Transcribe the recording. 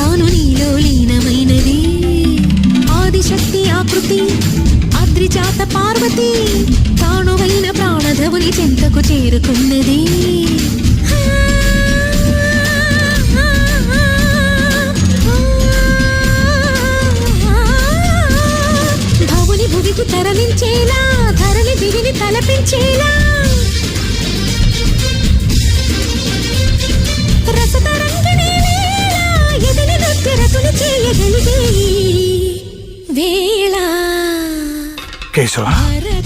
తాను నీలో లీనమైనది ఆదిశక్తి ఆకృతి అద్రిజాత పార్వతి తానువైన ప్రాణధవుని చెంతకు చేరుకున్నది భవుని భువికి తరలించేలా ధరణి దివిని తలపించేలా రసతరంగిణి వేళ ఎదిని నృత్యరతులు చేయగలిగే వేళ కేశవ